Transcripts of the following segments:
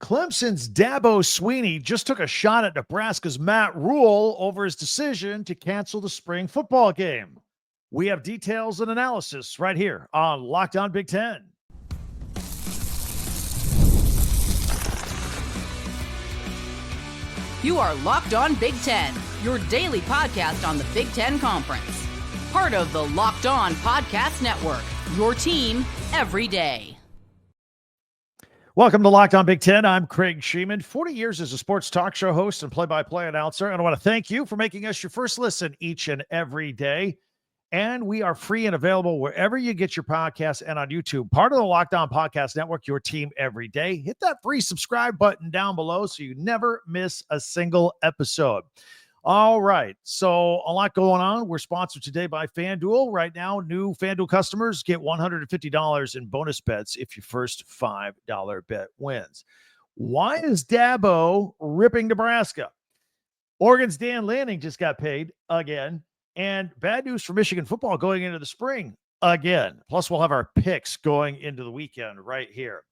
Clemson's Dabo Swinney just took a shot at Nebraska's Matt Rhule over his decision to cancel the spring football game. We have details and analysis right here on Locked On Big Ten. You are Locked On Big Ten, your daily podcast on the Big Ten Conference. Part of the Locked On Podcast Network, your team every day. Welcome to Locked On Big Ten. I'm Craig Sheeman, 40 years as a sports talk show host and play-by-play announcer. And I want to thank you for making us your first listen each and every day. And we are free and available wherever you get your podcasts and on YouTube. Part of the Locked On Podcast Network, your team every day. Hit that free subscribe button down below so you never miss a single episode. All right, so a lot going on. We're sponsored today by FanDuel. Right now, new FanDuel customers get $150 in bonus bets if your first $5 bet wins. Why is Dabo ripping Nebraska? Oregon's Dan Lanning just got paid again. And bad news for Michigan football going into the spring again. Plus, we'll have our picks going into the weekend right here.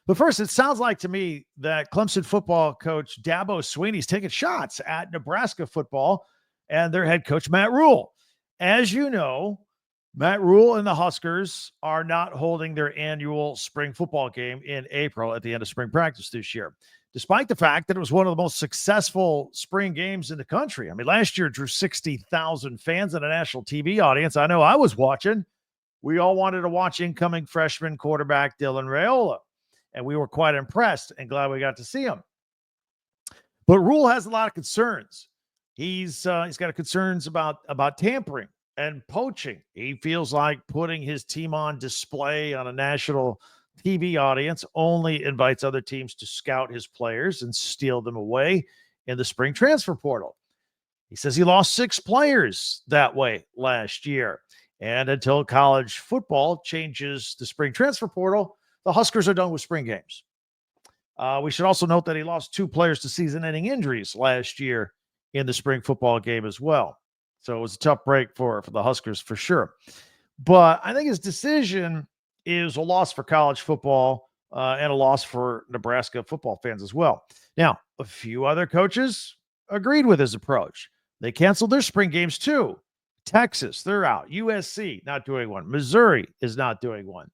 But first, it sounds like to me that Clemson football coach Dabo Swinney is taking shots at Nebraska football and their head coach, Matt Rhule. As you know, Matt Rhule and the Huskers are not holding their annual spring football game in April at the end of spring practice this year, despite the fact that it was one of the most successful spring games in the country. I mean, last year drew 60,000 fans and a national TV audience. I know I was watching. We all wanted to watch incoming freshman quarterback Dylan Rhule. And we were quite impressed and glad we got to see him. But Rhule has a lot of concerns. He's got concerns about tampering and poaching. He feels like putting his team on display on a national TV audience only invites other teams to scout his players and steal them away in the spring transfer portal. He says he lost 6 players that way last year. And until college football changes the spring transfer portal, the Huskers are done with spring games. We should also note that he lost 2 players to season-ending injuries last year in the spring football game as well. So it was a tough break for the Huskers for sure. But I think his decision is a loss for college football and a loss for Nebraska football fans as well. Now, a few other coaches agreed with his approach. They canceled their spring games too. Texas, they're out. USC, not doing one. Missouri is not doing one.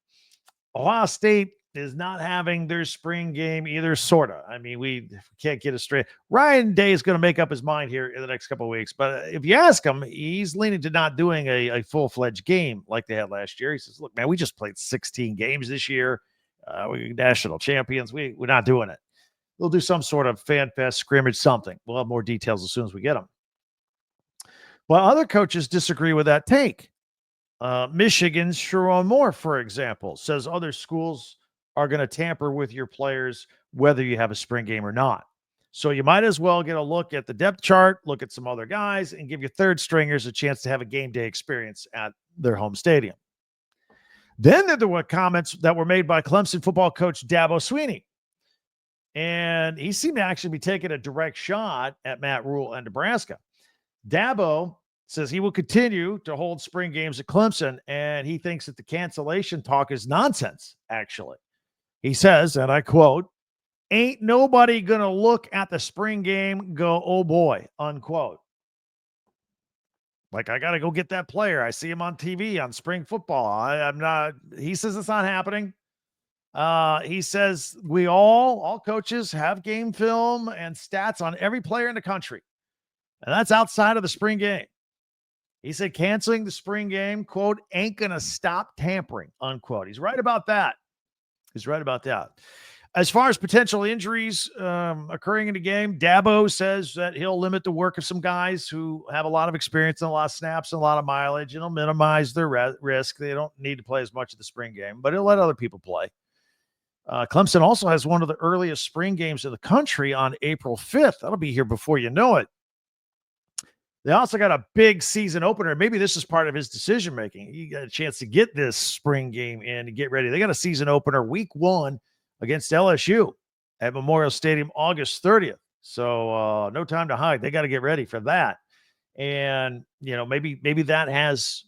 Ohio State is not having their spring game either, sort of. I mean, we can't get it straight. Ryan Day is going to make up his mind here in the next couple of weeks. But if you ask him, he's leaning to not doing a full-fledged game like they had last year. He says, look, man, we just played 16 games this year. We're national champions. We're not doing it. We'll do some sort of fan fest, scrimmage, something. We'll have more details as soon as we get them. Well, other coaches disagree with that take. Michigan's Sharon Moore, for example, says other schools are going to tamper with your players whether you have a spring game or not. So you might as well get a look at the depth chart, look at some other guys, and give your third stringers a chance to have a game day experience at their home stadium. Then there were comments that were made by Clemson football coach Dabo Swinney. And he seemed to actually be taking a direct shot at Matt Rhule and Nebraska. Dabo says he will continue to hold spring games at Clemson, and he thinks that the cancellation talk is nonsense, actually. He says, and I quote, "Ain't nobody going to look at the spring game go, oh boy," unquote. Like, I got to go get that player. I see him on TV on spring football. I'm not, he says it's not happening. He says all coaches have game film and stats on every player in the country, and that's outside of the spring game. He said canceling the spring game, quote, "ain't going to stop tampering," unquote. He's right about that. As far as potential injuries occurring in the game, Dabo says that he'll limit the work of some guys who have a lot of experience and a lot of snaps and a lot of mileage, and he'll minimize their risk. They don't need to play as much of the spring game, but he'll let other people play. Clemson also has one of the earliest spring games in the country on April 5th. That'll be here before you know it. They also got a big season opener. Maybe this is part of his decision-making. He got a chance to get this spring game in and get ready. They got a season opener week 1 against LSU at Memorial Stadium, August 30th. So no time to hide. They got to get ready for that. And, you know, maybe that has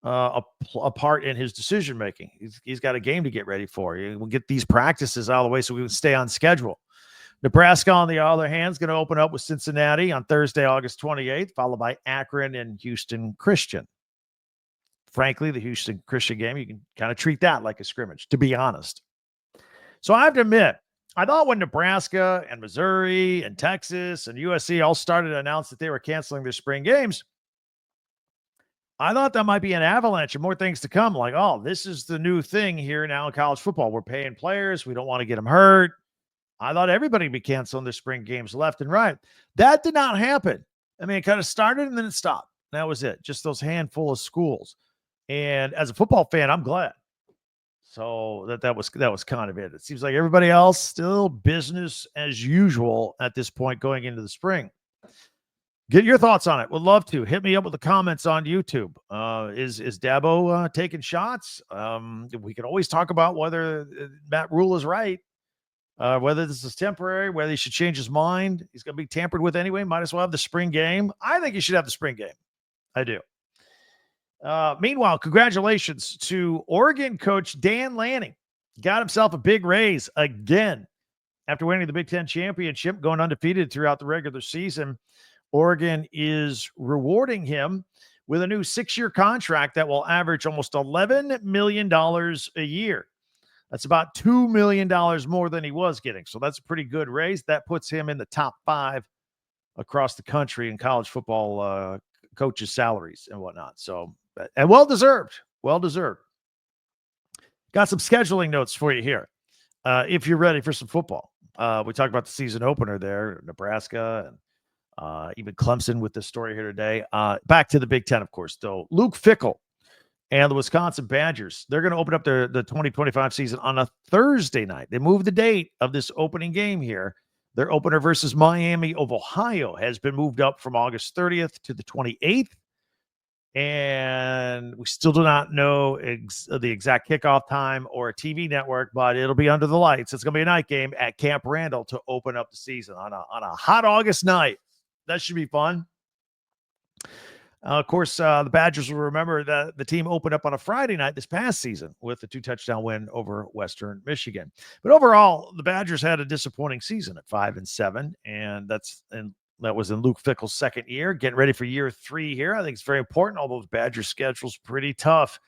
a part in his decision making. He's got a game to get ready for. We'll get these practices out of the way so we can stay on schedule. Nebraska, on the other hand, is going to open up with Cincinnati on Thursday, August 28th, followed by Akron and Houston Christian. Frankly, the Houston Christian game, you can kind of treat that like a scrimmage, to be honest. So I have to admit, I thought when Nebraska and Missouri and Texas and USC all started to announce that they were canceling their spring games, I thought that might be an avalanche of more things to come. Like, oh, this is the new thing here now in college football. We're paying players. We don't want to get them hurt. I thought everybody would be canceling their spring games left and right. That did not happen. I mean, it kind of started and then it stopped. That was it. Just those handful of schools. And as a football fan, I'm glad. So that was kind of it. It seems like everybody else still business as usual at this point going into the spring. Get your thoughts on it. Would love to. Hit me up with the comments on YouTube. Is Dabo taking shots? We can always talk about whether Matt Rhule is right, whether this is temporary, whether he should change his mind. He's going to be tampered with anyway. Might as well have the spring game. I think he should have the spring game. I do. Meanwhile, congratulations to Oregon coach Dan Lanning. Got himself a big raise again after winning the Big Ten championship, going undefeated throughout the regular season. Oregon is rewarding him with a new 6-year contract that will average almost $11 million a year. That's about $2 million more than he was getting. So that's a pretty good raise. That puts him in the top 5 across the country in college football coaches' salaries and whatnot. So, and well-deserved. Well-deserved. Got some scheduling notes for you here. If you're ready for some football. We talked about the season opener there, Nebraska and even Clemson with this story here today. Back to the Big Ten, of course, though. Luke Fickell and the Wisconsin Badgers, they're going to open up the 2025 season on a Thursday night. They moved the date of this opening game here. Their opener versus Miami of Ohio has been moved up from August 30th to the 28th. And we still do not know the exact kickoff time or a TV network, but it'll be under the lights. It's going to be a night game at Camp Randall to open up the season on a hot August night. That should be fun. Of course, the Badgers will remember that the team opened up on a Friday night this past season with a 2-touchdown win over Western Michigan. But overall, the Badgers had a disappointing season at 5-7, and that was in Luke Fickell's second year, getting ready for year 3 here. I think it's very important. All those Badgers schedules pretty tough.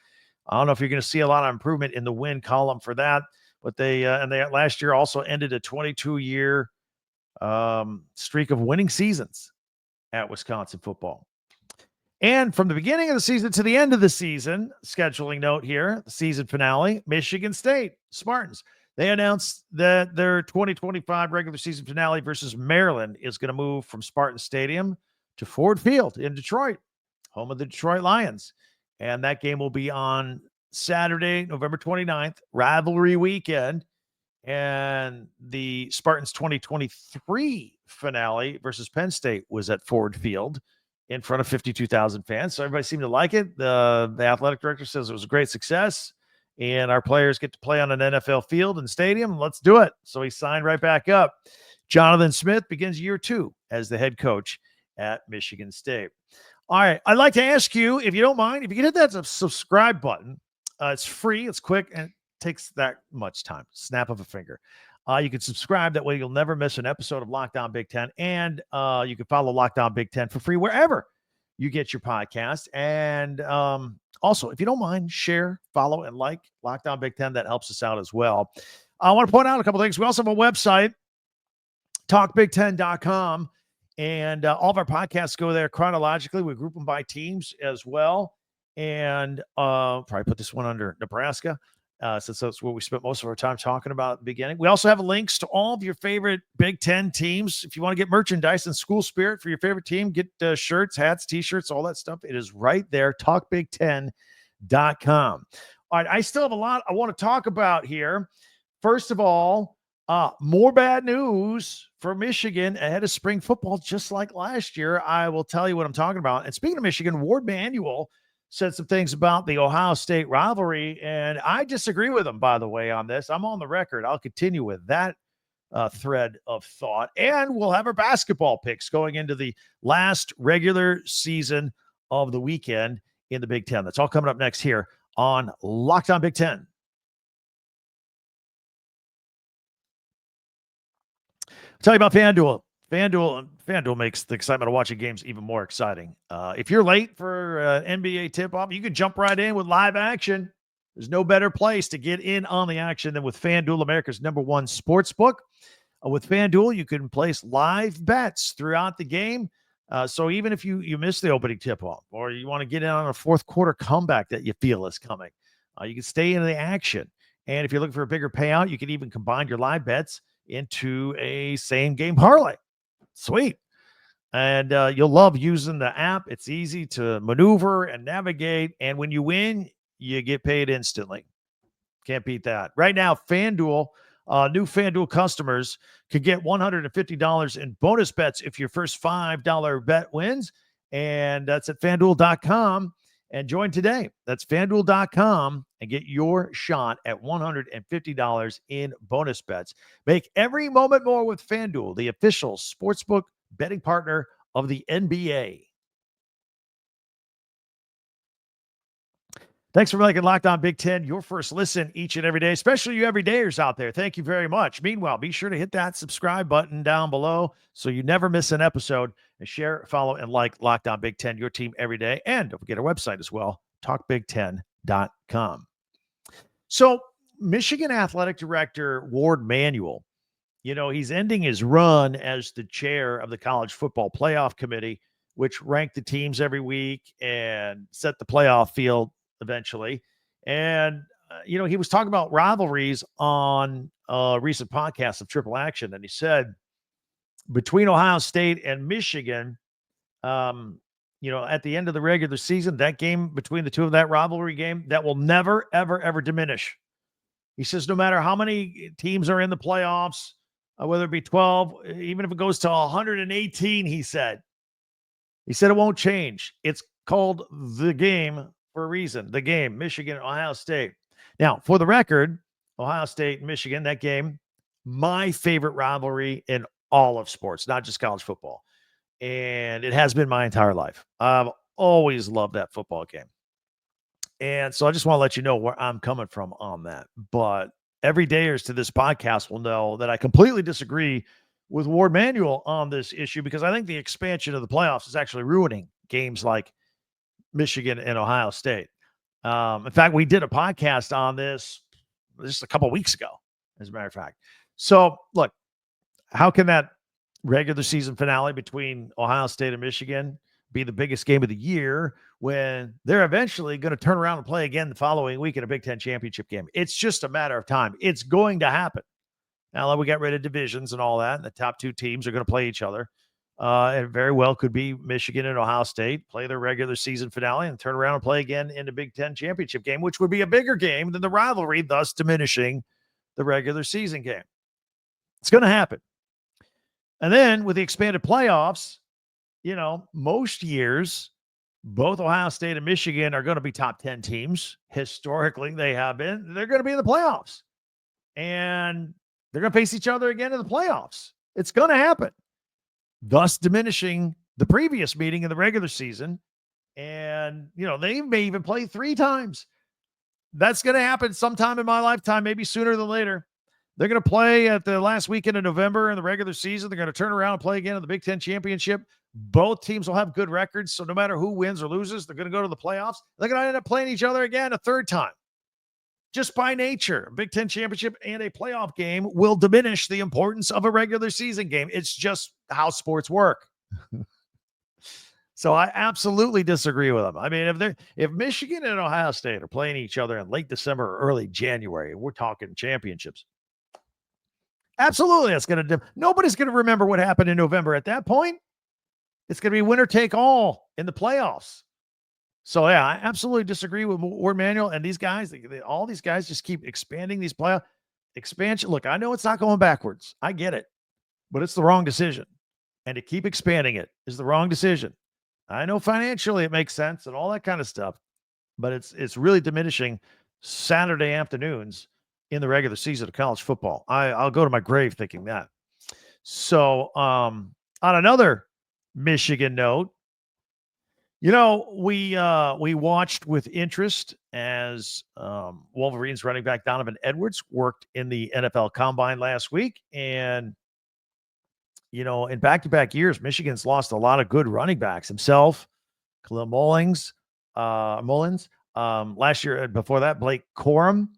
I don't know if you're going to see a lot of improvement in the win column for that, but they last year also ended a 22-year streak of winning seasons at Wisconsin football. And from the beginning of the season to the end of the season, scheduling note here, the season finale, Michigan State Spartans. They announced that their 2025 regular season finale versus Maryland is going to move from Spartan Stadium to Ford Field in Detroit, home of the Detroit Lions. And that game will be on Saturday, November 29th, rivalry weekend. And the Spartans 2023 finale versus Penn State was at Ford Field in front of 52,000 fans. So everybody seemed to like it. The athletic director says it was a great success. And our players get to play on an NFL field and stadium. Let's do it. So he signed right back up. Jonathan Smith begins year 2 as the head coach at Michigan State. All right. I'd like to ask you, if you don't mind, if you can hit that subscribe button. It's free. It's quick. And it takes that much time. Snap of a finger. You can subscribe. That way you'll never miss an episode of Locked On Big Ten. And you can follow Locked On Big Ten for free wherever you get your podcast. And also, if you don't mind, share, follow, and like Locked On Big Ten. That helps us out as well. I want to point out a couple things. We also have a website, talkbig10.com. And all of our podcasts go there chronologically. We group them by teams as well. And probably put this one under Nebraska. Since that's what we spent most of our time talking about at the beginning. We also have links to all of your favorite Big Ten teams. If you want to get merchandise and school spirit for your favorite team, get shirts, hats, T-shirts, all that stuff. It is right there, talkbig10.com. All right, I still have a lot I want to talk about here. First of all, more bad news for Michigan ahead of spring football, just like last year. I will tell you what I'm talking about. And speaking of Michigan, Ward Manuel said some things about the Ohio State rivalry, and I disagree with him, by the way, on this. I'm on the record. I'll continue with that thread of thought, and we'll have our basketball picks going into the last regular season of the weekend in the Big Ten. That's all coming up next here on Locked On Big Ten. Tell you about FanDuel. FanDuel makes the excitement of watching games even more exciting. If you're late for NBA tip-off, you can jump right in with live action. There's no better place to get in on the action than with FanDuel, America's #1 sports book. With FanDuel, you can place live bets throughout the game. So even if you miss the opening tip-off or you want to get in on a fourth quarter comeback that you feel is coming, you can stay in the action. And if you're looking for a bigger payout, you can even combine your live bets into a same-game parlay. Sweet. And you'll love using the app. It's easy to maneuver and navigate. And when you win, you get paid instantly. Can't beat that. Right now, FanDuel, new FanDuel customers could get $150 in bonus bets if your first $5 bet wins. And that's at FanDuel.com. And join today. That's FanDuel.com and get your shot at $150 in bonus bets. Make every moment more with FanDuel, the official sportsbook betting partner of the NBA. Thanks for making Locked On Big Ten your first listen each and every day, especially you everydayers out there. Thank you very much. Meanwhile, be sure to hit that subscribe button down below so you never miss an episode. And share, follow, and like Locked On Big Ten, your team every day. And don't forget our website as well, talkbig10.com. So Michigan Athletic Director Ward Manuel, he's ending his run as the chair of the College Football Playoff Committee, which ranked the teams every week and set the playoff field eventually. And, he was talking about rivalries on a recent podcast of Triple Action. And he said, between Ohio State and Michigan, at the end of the regular season, that game between the two of that rivalry game, that will never, ever, ever diminish. He says, no matter how many teams are in the playoffs, whether it be 12, even if it goes to 118, he said it won't change. It's called the game for a reason. The game, Michigan, Ohio State. Now, for the record, Ohio State, Michigan, that game, my favorite rivalry in all of sports, not just college football. And it has been my entire life. I've always loved that football game. And so I just want to let you know where I'm coming from on that. But everydayers to this podcast will know that I completely disagree with Ward Manuel on this issue, because I think the expansion of the playoffs is actually ruining games like Michigan and Ohio State. In fact, we did a podcast on this just a couple of weeks ago, as a matter of fact. So look, how can that regular season finale between Ohio State and Michigan be the biggest game of the year when they're eventually going to turn around and play again the following week in a Big Ten championship game? It's just a matter of time. It's going to happen. Now that we got rid of divisions and all that, and the top two teams are going to play each other, it very well could be Michigan and Ohio State play their regular season finale and turn around and play again in the Big Ten championship game, which would be a bigger game than the rivalry, thus diminishing the regular season game. It's going to happen. And then with the expanded playoffs, most years, both Ohio State and Michigan are going to be top 10 teams. Historically, they have been. They're going to be in the playoffs. And they're going to face each other again in the playoffs. It's going to happen, thus diminishing the previous meeting in the regular season. And, they may even play 3 times. That's going to happen sometime in my lifetime, maybe sooner than later. They're going to play at the last weekend of November in the regular season. They're going to turn around and play again in the Big Ten championship. Both teams will have good records. So no matter who wins or loses, they're going to go to the playoffs. They're going to end up playing each other again a third time. Just by nature, a Big Ten championship and a playoff game will diminish the importance of a regular season game. It's just how sports work. So I absolutely disagree with them. I mean, if Michigan and Ohio State are playing each other in late December or early January, we're talking championships. Absolutely, that's going to nobody's going to remember what happened in November at that point. It's going to be winner take all in the playoffs. So yeah, I absolutely disagree with Ward Manuel and these guys. All these guys just keep expanding these playoff expansion. Look, I know it's not going backwards. I get it, but it's the wrong decision. And to keep expanding it is the wrong decision. I know financially it makes sense and all that kind of stuff, but it's really diminishing Saturday afternoons in the regular season of college football. I'll go to my grave thinking that. So on another Michigan note, We watched with interest as Wolverines running back Donovan Edwards worked in the NFL Combine last week. And, in back-to-back years, Michigan's lost a lot of good running backs. Himself, Khalil Mullins. Last year, before that, Blake Corum.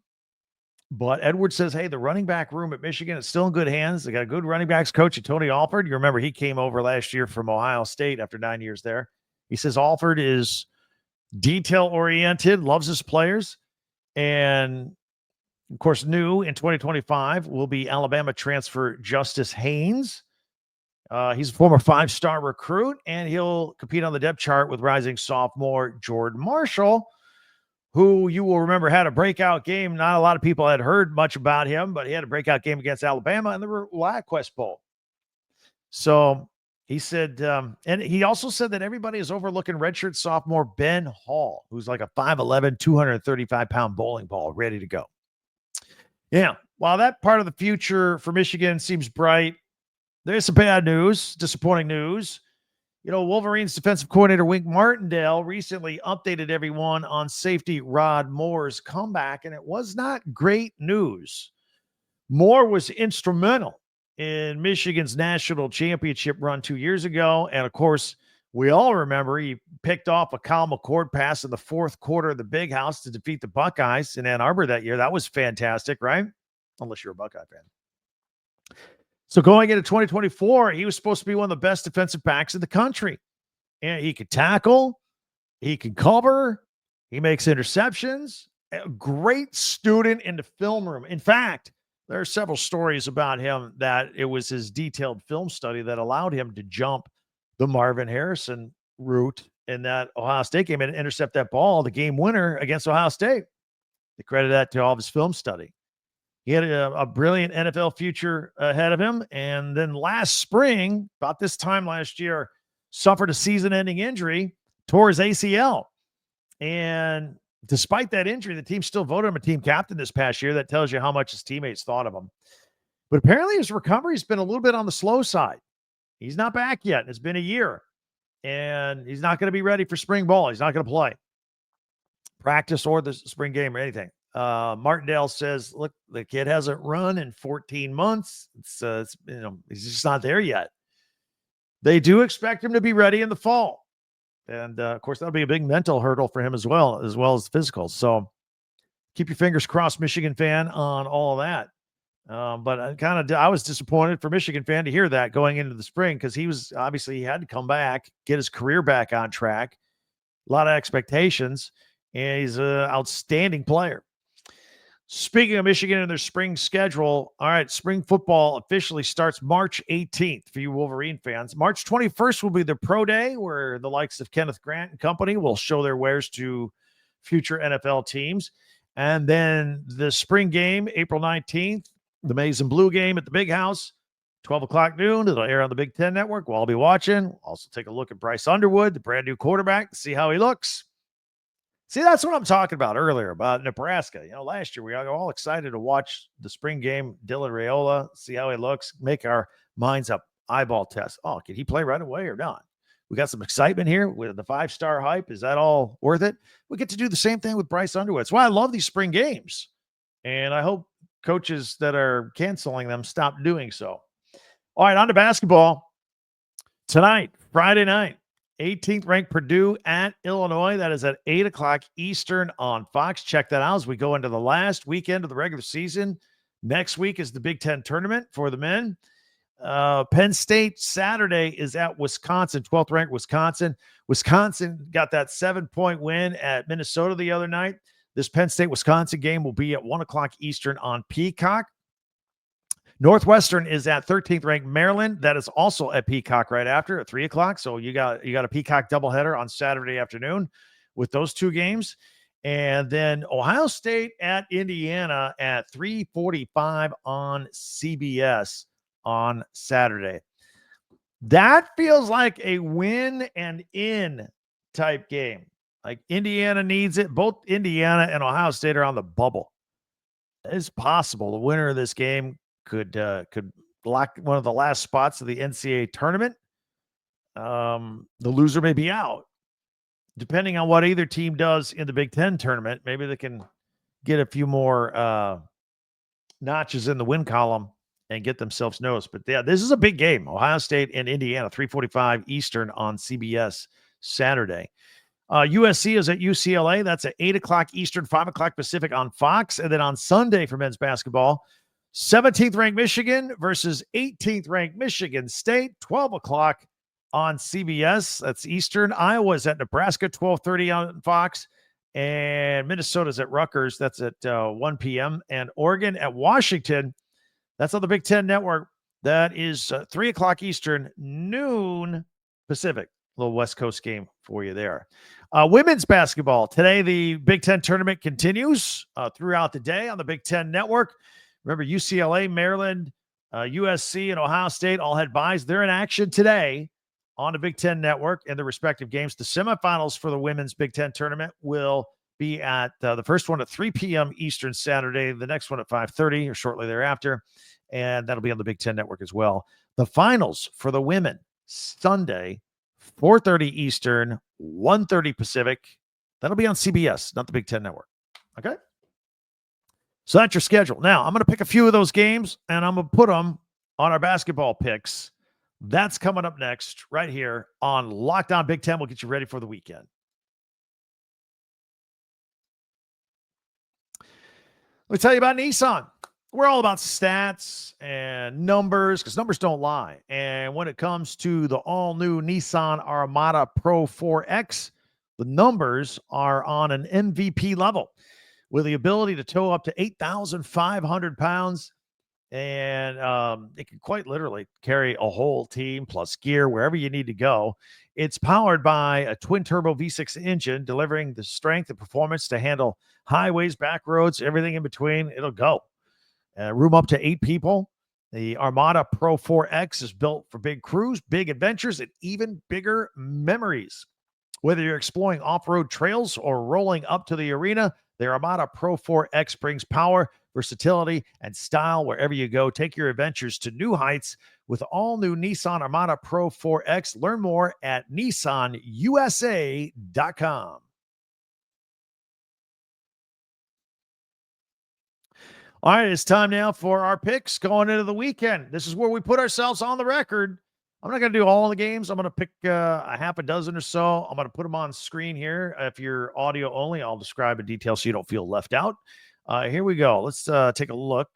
But Edwards says, hey, the running back room at Michigan is still in good hands. They got a good running backs coach, Tony Alford. You remember he came over last year from Ohio State after 9 years there. He says Alford is detail-oriented, loves his players. And, of course, new in 2025 will be Alabama transfer Justice Haynes. He's a former 5-star recruit, and he'll compete on the depth chart with rising sophomore Jordan Marshall, who you will remember had a breakout game. Not a lot of people had heard much about him, but he had a breakout game against Alabama in the ReliaQuest Bowl. So he said, and he also said that everybody is overlooking redshirt sophomore Ben Hall, who's like a 5'11", 235-pound bowling ball ready to go. Yeah, while that part of the future for Michigan seems bright, there's some bad news, disappointing news. Wolverines defensive coordinator Wink Martindale recently updated everyone on safety Rod Moore's comeback, and it was not great news. Moore was instrumental in Michigan's national championship run 2 years ago, and of course, we all remember he picked off a Kyle McCord pass in the fourth quarter of the Big House to defeat the Buckeyes in Ann Arbor that year. That was fantastic, right? Unless you're a Buckeye fan. So going into 2024, he was supposed to be one of the best defensive backs in the country. And he could tackle, he can cover, he makes interceptions. A great student in the film room. In fact, there are several stories about him that it was his detailed film study that allowed him to jump the Marvin Harrison route in that Ohio State game and intercept that ball, the game winner against Ohio State. They credit that to all of his film study. He had a brilliant NFL future ahead of him. And then last spring, about this time last year, suffered a season-ending injury, tore his ACL. And despite that injury, the team still voted him a team captain this past year. That tells you how much his teammates thought of him. But apparently his recovery has been a little bit on the slow side. He's not back yet. It's been a year. And he's not going to be ready for spring ball. He's not going to play practice or the spring game or anything. Martindale says, look, the kid hasn't run in 14 months. He's just not there yet. They do expect him to be ready in the fall. And of course, that'll be a big mental hurdle for him as well as physical. So keep your fingers crossed, Michigan fan, on all of that. But I was disappointed for Michigan fan to hear that going into the spring, because he had to come back, get his career back on track. A lot of expectations, and he's an outstanding player. Speaking of Michigan and their spring schedule, all right, spring football officially starts March 18th for you Wolverine fans. March 21st will be the pro day, where the likes of Kenneth Grant and company will show their wares to future NFL teams. And then the spring game, April 19th, the Maize and Blue game at the Big House, 12 o'clock noon. It'll air on the Big Ten Network. We'll all be watching. Also take a look at Bryce Underwood, the brand new quarterback, see how he looks. See, that's what I'm talking about earlier about Nebraska. Last year we were all excited to watch the spring game, Dylan Raiola, see how he looks, make our minds up eyeball test. Oh, can he play right away or not? We got some excitement here with the 5-star hype. Is that all worth it? We get to do the same thing with Bryce Underwood. That's why I love these spring games. And I hope coaches that are canceling them stop doing so. All right, on to basketball. Tonight, Friday night, 18th ranked Purdue at Illinois. That is at 8 o'clock Eastern on Fox. Check that out as we go into the last weekend of the regular season. Next week is the Big Ten tournament for the men. Penn State Saturday is at Wisconsin, 12th ranked Wisconsin. Wisconsin got that 7-point win at Minnesota the other night. This Penn State-Wisconsin game will be at 1 o'clock Eastern on Peacock. Northwestern is at 13th ranked Maryland. That is also at Peacock right after at 3 o'clock. So you got a Peacock doubleheader on Saturday afternoon with those two games. And then Ohio State at Indiana at 3:45 on CBS on Saturday. That feels like a win and in type game. Like Indiana needs it. Both Indiana and Ohio State are on the bubble. It's possible the winner of this game could lock one of the last spots of the NCAA tournament. The loser may be out. depending on what either team does in the Big Ten tournament, maybe they can get a few more notches in the win column and get themselves noticed. But yeah, this is a big game. Ohio State and Indiana, 3:45 Eastern on CBS Saturday. USC is at UCLA. That's at 8 o'clock Eastern, 5 o'clock Pacific on Fox. And then on Sunday for men's basketball, 17th ranked Michigan versus 18th ranked Michigan State, 12 o'clock on CBS. That's Eastern. Iowa's at Nebraska, 12:30 on Fox. And Minnesota's at Rutgers. That's at 1 p.m. And Oregon at Washington. That's on the Big Ten Network. That is 3 o'clock Eastern, noon Pacific. A little West Coast game for you there. Women's basketball. Today, the Big Ten tournament continues throughout the day on the Big Ten Network. Remember, UCLA, Maryland, USC, and Ohio State all had byes. They're in action today on the Big Ten Network in their respective games. The semifinals for the women's Big Ten tournament will be at the first one at 3 p.m. Eastern Saturday, the next one at 5:30 or shortly thereafter, and that'll be on the Big Ten Network as well. The finals for the women, Sunday, 4:30 Eastern, 1:30 Pacific. That'll be on CBS, not the Big Ten Network. Okay? So that's your schedule. Now, I'm going to pick a few of those games, and I'm going to put them on our basketball picks. That's coming up next right here on Locked On Big Ten. We'll get you ready for the weekend. Let me tell you about Nissan. We're all about stats and numbers because numbers don't lie. And when it comes to the all-new Nissan Armada Pro 4X, the numbers are on an MVP level with the ability to tow up to 8,500 pounds. And it can quite literally carry a whole team plus gear wherever you need to go. It's powered by a twin-turbo V6 engine, delivering the strength and performance to handle highways, back roads, everything in between. It'll go. Room up to 8 people. The Armada Pro 4X is built for big crews, big adventures, and even bigger memories. Whether you're exploring off-road trails or rolling up to the arena, the Armada Pro 4X brings power, versatility, and style wherever you go. Take your adventures to new heights with all-new Nissan Armada Pro 4X. Learn more at nissanusa.com. All right, it's time now for our picks going into the weekend. This is where we put ourselves on the record. I'm not going to do all of the games. I'm going to pick a half a dozen or so. I'm going to put them on screen here. If you're audio only, I'll describe in detail so you don't feel left out. Here we go. Let's take a look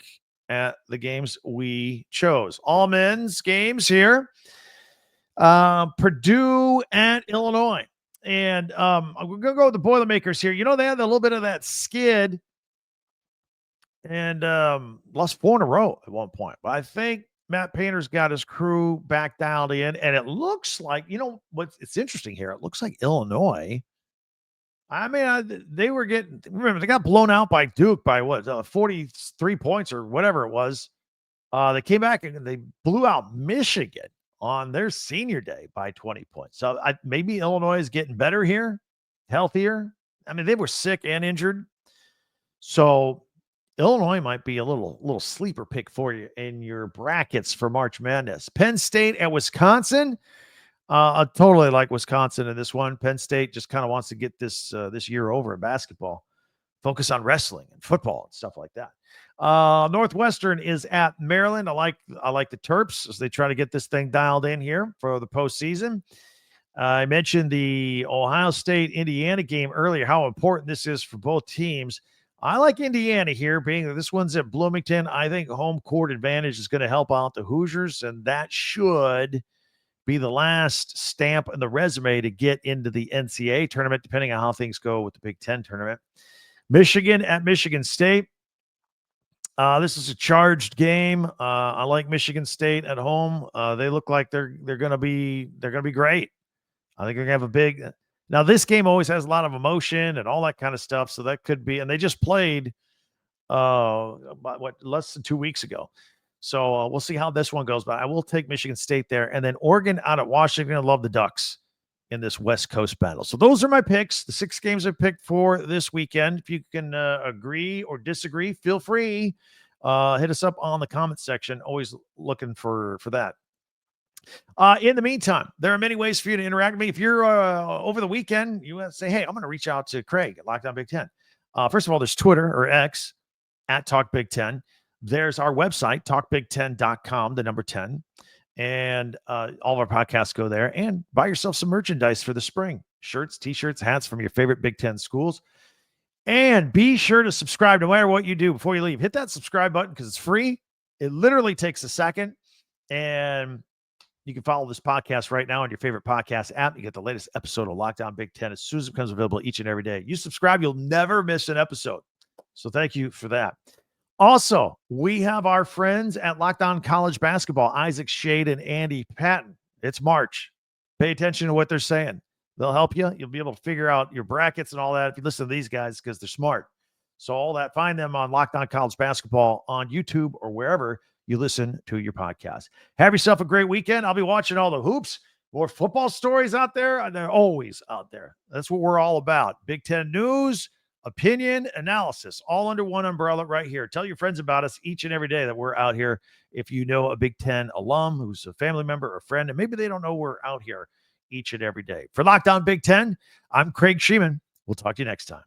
at the games we chose. All men's games here. Purdue at Illinois. And we're going to go with the Boilermakers here. You know, they had a little bit of that skid and lost 4 in a row at one point. But I think Matt Painter's got his crew back dialed in, and it looks like, you know, it's interesting here. It looks like Illinois. I mean, they were remember, they got blown out by Duke by 43 points or whatever it was. They came back and they blew out Michigan on their senior day by 20 points. So maybe Illinois is getting better here, healthier. I mean, they were sick and injured. So Illinois might be a little sleeper pick for you in your brackets for March Madness. Penn State at Wisconsin. I totally like Wisconsin in this one. Penn State just kind of wants to get this year over in basketball. Focus on wrestling and football and stuff like that. Northwestern is at Maryland. I like the Terps as they try to get this thing dialed in here for the postseason. I mentioned the Ohio State-Indiana game earlier, how important this is for both teams. I like Indiana here, being that this one's at Bloomington. I think home court advantage is going to help out the Hoosiers, and that should be the last stamp in the resume to get into the NCAA tournament, depending on how things go with the Big Ten tournament. Michigan at Michigan State. This is a charged game. I like Michigan State at home. They look like they're going to be great. I think they're going to have a big. Now, this game always has a lot of emotion and all that kind of stuff, so that could be. And they just played less than 2 weeks ago. So we'll see how this one goes. But I will take Michigan State there. And then Oregon out at Washington. I love the Ducks in this West Coast battle. So those are my picks, the 6 games I picked for this weekend. If you can agree or disagree, feel free. Hit us up on the comment section. Always looking for that. In the meantime, there are many ways for you to interact with me. If you're over the weekend, you say, hey, I'm going to reach out to Craig at Lockdown Big Ten. First of all, there's Twitter or X at Talk Big Ten. There's our website, talkbig10.com, the number 10. And all of our podcasts go there. And buy yourself some merchandise for the spring. Shirts, T-shirts, hats from your favorite Big Ten schools. And be sure to subscribe no matter what you do before you leave. Hit that subscribe button because it's free. It literally takes a second. And you can follow this podcast right now on your favorite podcast app. You get the latest episode of Lockdown Big Ten as soon as it becomes available each and every day. You subscribe, you'll never miss an episode. So thank you for that. Also, we have our friends at Lockdown College Basketball, Isaac Shade and Andy Patton. It's March. Pay attention to what they're saying. They'll help you. You'll be able to figure out your brackets and all that if you listen to these guys because they're smart. So all that, find them on Lockdown College Basketball on YouTube or wherever you listen to your podcast. Have yourself a great weekend. I'll be watching all the hoops, more football stories out there, and they're always out there. That's what we're all about. Big Ten news, opinion, analysis, all under one umbrella right here. Tell your friends about us each and every day that we're out here. If you know a Big Ten alum who's a family member or friend, and maybe they don't know we're out here each and every day. For Lockdown Big Ten, I'm Craig Sheeman. We'll talk to you next time.